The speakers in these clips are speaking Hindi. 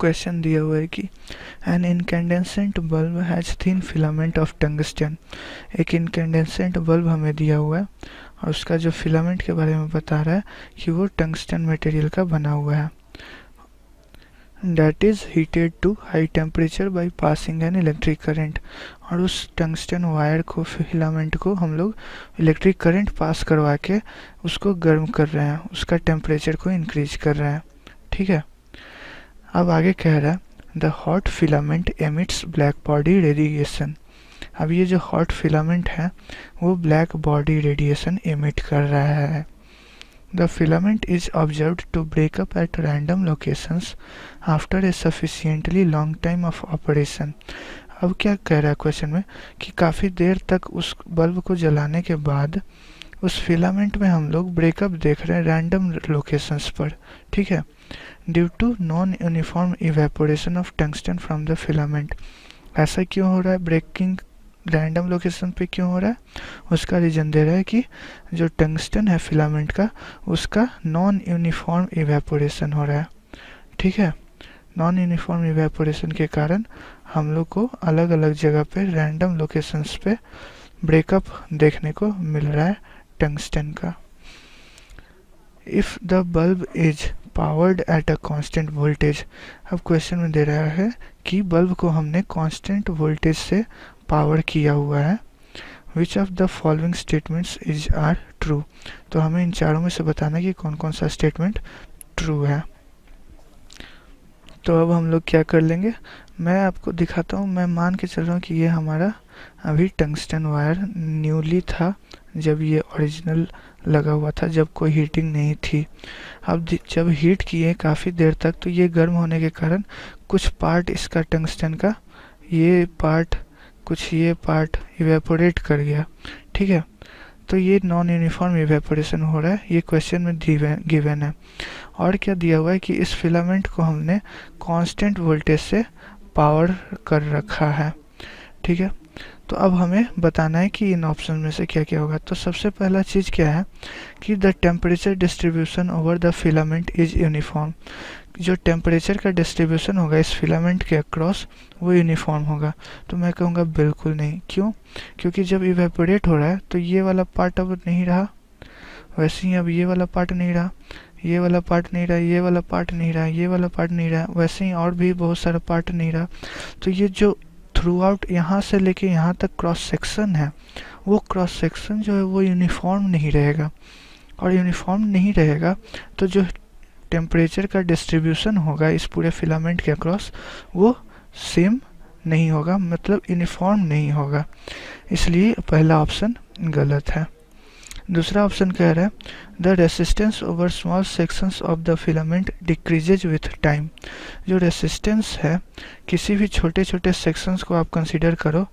क्वेश्चन दिया हुआ है कि an incandescent bulb has thin filament of tungsten. एक इनकैंडेसेंट बल्ब हमें दिया हुआ है और उसका जो फिलामेंट के बारे में बता रहा है कि वो टंगस्टन मटेरियल का बना हुआ है। That is heated to high temperature by passing an electric current. और उस टंगस्टन वायर को, फिलामेंट को हम लोग इलेक्ट्रिक करंट पास करवा के उसको गर्म कर रहे हैं, उसका टेम्परेचर को इंक्रीज कर रहे हैं। ठीक है, अब आगे कह रहा है the hot filament emits black body radiation. अब ये जो हॉट फिलामेंट है वो ब्लैक बॉडी रेडिएशन एमिट कर रहा है। The filament is observed to break up at random locations after a sufficiently long time of operation. अब क्या कह रहा है क्वेश्चन में कि काफ़ी देर तक उस बल्ब को जलाने के बाद उस फिलामेंट में हम लोग ब्रेकअप देख रहे हैं रैंडम लोकेशंस पर। ठीक है, due to non uniform evaporation of tungsten from the filament. ऐसा क्यों हो रहा है, ब्रेकिंग रैंडम लोकेशन पे क्यों हो रहा है? उसका रीजन दे रहा है कि जो टंगस्टन है फिलामेंट का, उसका नॉन यूनिफॉर्म इवेपोरेशन हो रहा है। ठीक है, नॉन यूनिफॉर्म इवेपोरेशन के कारण हम लोग को अलग अलग जगह पे रैंडम लोकेशंस पे ब्रेकअप देखने को मिल रहा है टंगस्टन का। If the bulb is powered at a constant voltage. अब क्वेश्चन में दे रहा है कि बल्ब को हमने कांस्टेंट वोल्टेज से पावर किया हुआ है। Which of the following statements is or true. तो हमें इन चारों में से बताना है कि कौन कौन सा स्टेटमेंट ट्रू है। तो अब हम लोग क्या कर लेंगे, मैं आपको दिखाता हूँ। मैं मान के चल रहा हूँ कि ये हमारा अभी टंगस्टन वायर न्यूली था, जब ये ओरिजिनल लगा हुआ था, जब कोई हीटिंग नहीं थी। अब जब हीट किए काफ़ी देर तक तो ये गर्म होने के कारण कुछ पार्ट इसका टंगस्टन का, ये पार्ट, कुछ ये पार्ट इवेपोरेट कर गया। ठीक है, तो ये नॉन यूनिफॉर्म इवेपोरेशन हो रहा है, ये क्वेश्चन में गिवन है। और क्या दिया हुआ है कि इस फिलामेंट को हमने कांस्टेंट वोल्टेज से पावर कर रखा है। ठीक है, तो अब हमें बताना है कि इन ऑप्शन में से क्या क्या होगा। तो सबसे पहला चीज़ क्या है कि the temperature distribution over the filament is uniform. जो टेम्परेचर का डिस्ट्रीब्यूशन होगा इस फिलामेंट के अक्रॉस वो यूनिफॉर्म होगा। तो मैं कहूँगा बिल्कुल नहीं। क्यों? क्योंकि जब इवेपोरेट हो रहा है तो ये वाला पार्ट अब नहीं रहा, वैसे ही अब ये वाला पार्ट नहीं रहा, ये वाला पार्ट नहीं रहा, ये वाला पार्ट नहीं रहा, ये वाला पार्ट नहीं रहा, वैसे ही और भी बहुत सारा पार्ट नहीं रहा। तो ये जो थ्रू आउट यहाँ से लेके यहाँ तक क्रॉस सेक्शन है, वो क्रॉस सेक्शन जो है वो यूनिफॉर्म नहीं रहेगा। और यूनिफॉर्म नहीं रहेगा तो जो टेम्परेचर का डिस्ट्रीब्यूशन होगा इस पूरे फिलामेंट के अक्रॉस वो सेम नहीं होगा, मतलब यूनिफॉर्म नहीं होगा। इसलिए पहला ऑप्शन गलत है। दूसरा ऑप्शन कह रहा है the resistance over small sections of the filament decreases with time. जो रेसिस्टेंस है किसी भी छोटे छोटे सेक्शंस को आप कंसीडर करो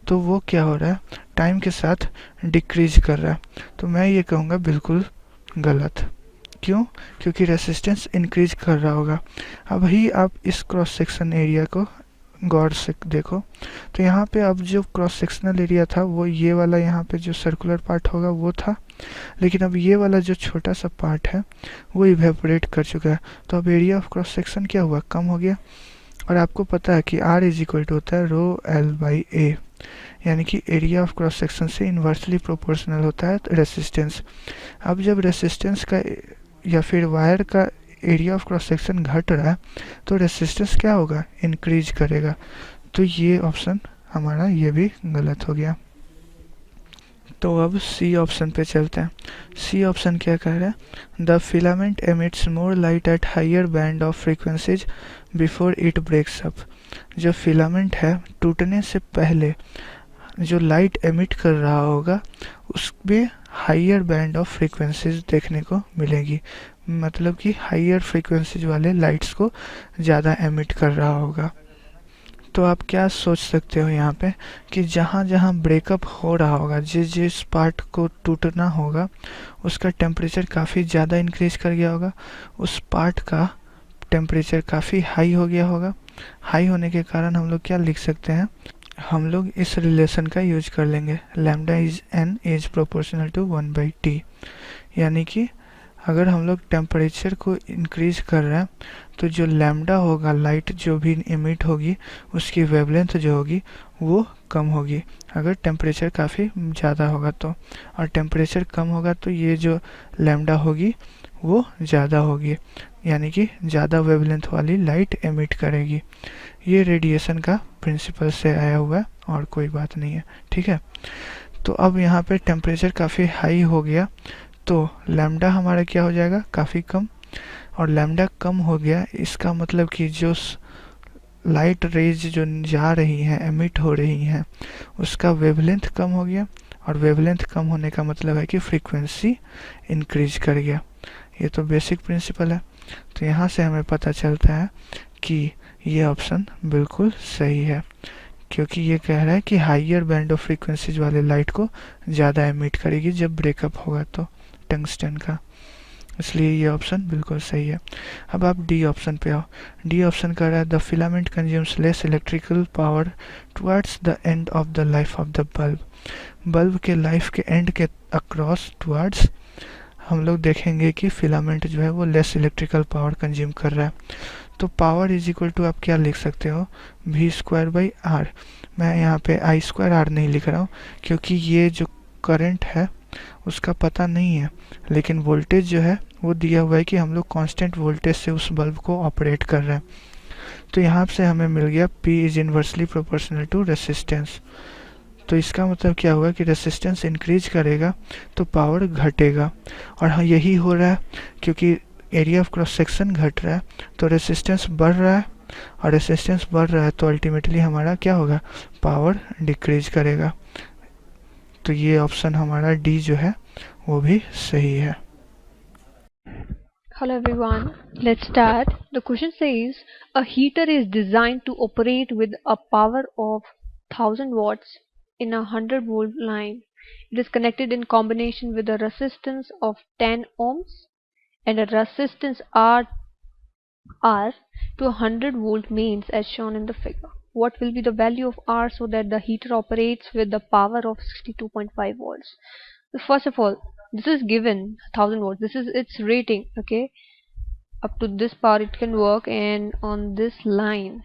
तो वो क्या हो रहा है, टाइम के साथ डिक्रीज कर रहा है। तो मैं ये कहूँगा बिल्कुल गलत। क्यों? क्योंकि रेसिस्टेंस इंक्रीज कर रहा होगा। अब ही आप इस क्रॉस सेक्शन एरिया को गौर से देखो तो यहाँ पे अब जो क्रॉस सेक्शनल एरिया था वो ये वाला, यहाँ पे जो सर्कुलर पार्ट होगा वो था, लेकिन अब ये वाला जो छोटा सा पार्ट है वो इवेपोरेट कर चुका है। तो अब एरिया ऑफ क्रॉस सेक्शन क्या हुआ, कम हो गया। और आपको पता है कि R इज इक्वल टू होता है रो L बाई A, यानी कि एरिया ऑफ क्रॉस सेक्शन से इन्वर्सली प्रोपोर्शनल होता है रेसिस्टेंस। अब जब रेसिस्टेंस का या फिर वायर का एरिया ऑफ क्रॉस सेक्शन घट रहा है तो रेसिस्टेंस क्या होगा, इंक्रीज करेगा। तो ये ऑप्शन हमारा ये भी गलत हो गया। तो अब सी ऑप्शन पे चलते हैं। सी ऑप्शन क्या कह रहा है, the filament emits more light at higher band of frequencies before it breaks up. जो फिलामेंट है टूटने से पहले जो लाइट एमिट कर रहा होगा उसमें हायर बैंड ऑफ फ्रीक्वेंसीज देखने को मिलेगी, मतलब कि हायर फ्रीक्वेंसीज वाले लाइट्स को ज़्यादा एमिट कर रहा होगा। तो आप क्या सोच सकते हो यहाँ पे कि जहाँ जहाँ ब्रेकअप हो रहा होगा, जिस जिस पार्ट को टूटना होगा उसका टेम्परेचर काफ़ी ज़्यादा इंक्रीज कर गया होगा, उस पार्ट का टेम्परेचर काफ़ी हाई हो गया होगा। हाई होने के कारण हम लोग क्या लिख सकते हैं, हम लोग इस रिलेशन का यूज कर लेंगे, lambda is n is proportional to 1/T। यानी कि अगर हम लोग टेम्परेचर को इंक्रीज कर रहे हैं तो जो लैम्डा होगा, लाइट जो भी इमिट होगी उसकी वेवलेंथ जो होगी वो कम होगी अगर टेम्परेचर काफ़ी ज़्यादा होगा तो, और टेम्परेचर कम होगा तो ये जो लैम्डा होगी वो ज़्यादा होगी, यानी कि ज़्यादा वेवलेंथ वाली लाइट एमिट करेगी। ये रेडिएशन का प्रिंसिपल से आया हुआ है और कोई बात नहीं है, ठीक है। तो अब यहाँ पे टेम्परेचर काफ़ी हाई हो गया तो लैम्डा हमारा क्या हो जाएगा, काफ़ी कम, और लैम्डा कम हो गया इसका मतलब कि जो लाइट रेज जो जा रही हैं, एमिट हो रही हैं, उसका वेवलेंथ कम हो गया, और वेवलेंथ कम होने का मतलब है कि फ्रीक्वेंसी इंक्रीज कर गया। ये तो बेसिक प्रिंसिपल है। तो यहाँ से हमें पता चलता है कि ये ऑप्शन बिल्कुल सही है, क्योंकि ये कह रहा है कि हाइयर बैंड ऑफ फ्रीक्वेंसीज वाले लाइट को ज़्यादा एमिट करेगी जब ब्रेकअप होगा तो टंगस्टन का, इसलिए ये ऑप्शन बिल्कुल सही है। अब आप डी ऑप्शन पे आओ। डी ऑप्शन कह रहा है the filament consumes less electrical power towards the end of the life of the bulb. Bulb के लाइफ के एंड के अक्रॉस टुवर्ड्स हम लोग देखेंगे कि फिलामेंट जो है वो लेस इलेक्ट्रिकल पावर कंज्यूम कर रहा है। तो पावर इज इक्वल टू आप क्या लिख सकते हो, वी स्क्वायर बाई आर। मैं यहाँ पे आई स्क्वायर आर नहीं लिख रहा हूँ क्योंकि ये जो करंट है उसका पता नहीं है, लेकिन वोल्टेज जो है वो दिया हुआ है कि हम लोग कांस्टेंट वोल्टेज से उस बल्ब को ऑपरेट कर रहे हैं। तो यहाँ से हमें मिल गया P is inversely proportional to resistance. तो इसका मतलब क्या हुआ कि रेसिस्टेंस इंक्रीज करेगा तो पावर घटेगा, और हाँ यही हो रहा है क्योंकि एरिया ऑफ क्रॉस सेक्शन घट रहा है तो रेसिस्टेंस बढ़ रहा है, और रेसिस्टेंस बढ़ रहा है तो अल्टीमेटली हमारा क्या होगा, पावर डिक्रीज करेगा। तो ये ऑप्शन हमारा डी जो है वो भी सही है। Hello everyone, let's start. The question says a heater is designed to operate with a power of 1000 watts in a 100 volt line. It is connected in combination with a resistance of 10 ohms and a resistance R to a 100 volt mains as shown in the figure. What will be the value of R so that the heater operates with the power of 62.5 volts? So first of all, this is given 1000 watts. This is its rating, okay? Up to this power it can work, and on this line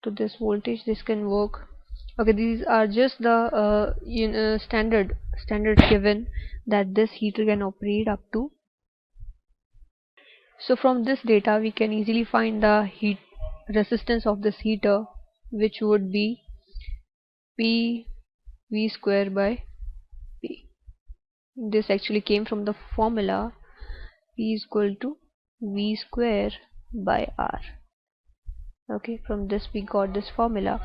to this voltage this can work. Okay, these are just the standards given that this heater can operate up to. So from this data we can easily find the heat resistance of this heater, which would be P V square by P. This actually came from the formula P is equal to V square by R. Okay, from this we got this formula,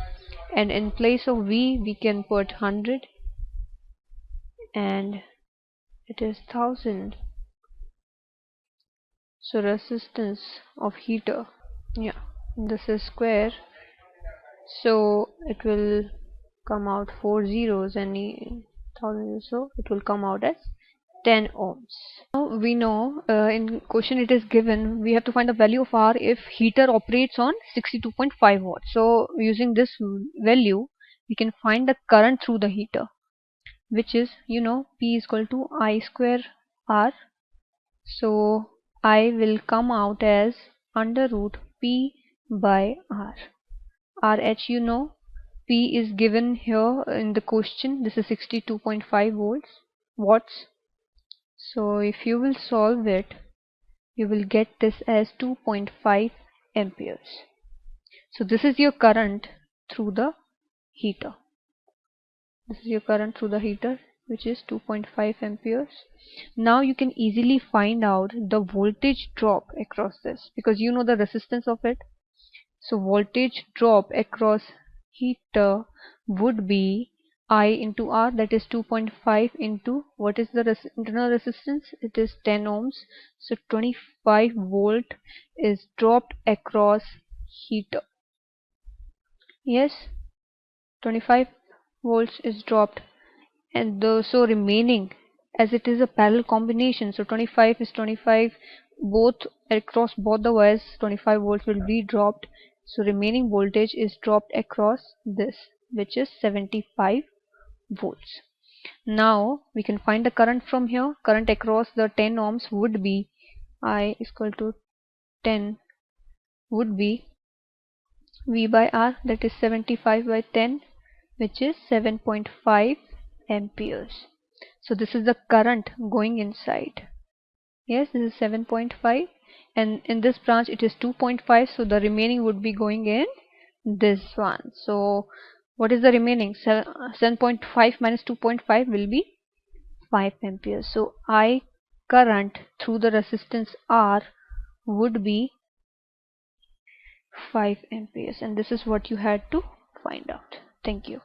and in place of V we can put 100 and it is 1000. So resistance of heater, yeah, this is square, so it will come out 4 zeros and 1000, so it will come out as 10 ohms. Now we know in question it is given we have to find the value of R if heater operates on 62.5 watts. So using this value we can find the current through the heater, which is, P is equal to I square R. So I will come out as under root P by R. RH, P is given here in the question. This is 62.5 watts. So if you will solve it, you will get this as 2.5 amperes. So this is your current through the heater. This is your current through the heater, which is 2.5 amperes. Now you can easily find out the voltage drop across this because you know the resistance of it. So voltage drop across heater would be I into R, that is 2.5 into what is the internal resistance? It is 10 ohms. So 25 volt is dropped across heater. Yes, 25 volts is dropped, and so remaining, as it is a parallel combination, so 25 is 25, both across both the wires 25 volts will be dropped, so remaining voltage is dropped across this, which is 75 volts. Now we can find the current from here. Current across the 10 ohms would be I is equal to 10 would be V by R, that is 75 by 10, which is 7.5 amperes. So this is the current going inside. Yes, this is 7.5, and in this branch it is 2.5, so the remaining would be going in this one. So what is the remaining? 7.5 minus 2.5 will be 5 amperes. So I current through the resistance R would be 5 amperes, and this is what you had to find out. Thank you.